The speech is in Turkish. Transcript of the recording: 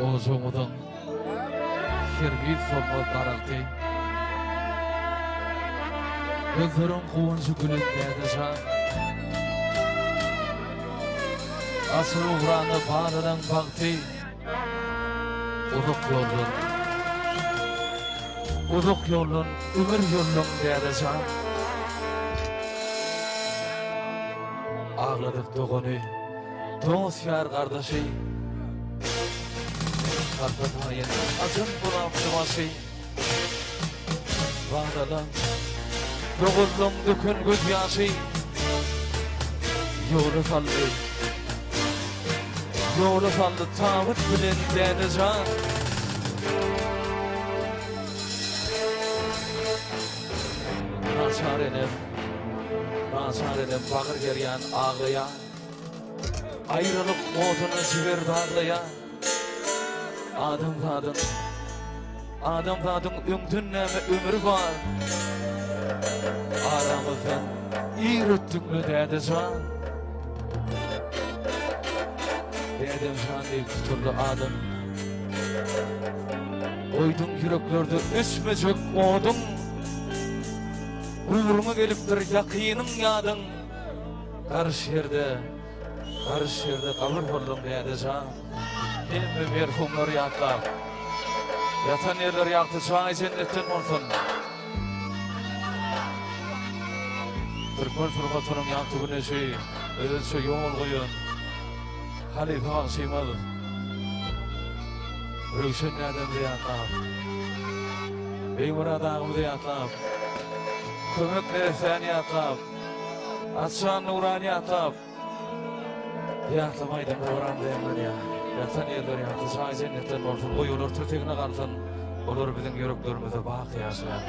Oğuzumudun kirgit solmaz daraltı. Gözlerin kuvuncu gülündeydi şan. Asıl uğranı bağlanan baktı. Uzak yolun, ömür yolun deydi şan. Ağladık doğunu, doğuz yar kardeşi. Kardeşayın acın bulamtıması. Bağdalan, doğullum dükün göz yaşı. Yolu saldı tağıt bilen deydi can. Naçarenim bağır geryan ağlıya. Ayrılık modunu jiber dağlıya. Adamdadın üngdünneme ömür var. Aramızdan iyi rüttük mü deydi can. Dedim can deyip tuturdu adım. Oydun yüreklerde üsmecek oğdun. Uğruna gelipdir yakinin yadın. Karış yerde kabul oldum deydi can. Hem merhumlar yaklap. Yatan yerler yaktı çağı cennetten olsun. Türkmen Fırmatı'nın yaktı güneşi. Öylece yol koyun. Halife Akşimal. Rüşen Adem'de yaklap. Beymurad Ağım'da yaklap. Kömük Nerefeni yaklap. Atşan Nurani yaklap. Yaklamaydım Nurani deyimler ya. Yatan yerler yaktı çağı cennetten olsun. O yollar tütekine kalsın. Olur bizim yüreklerimize bak yaşayan.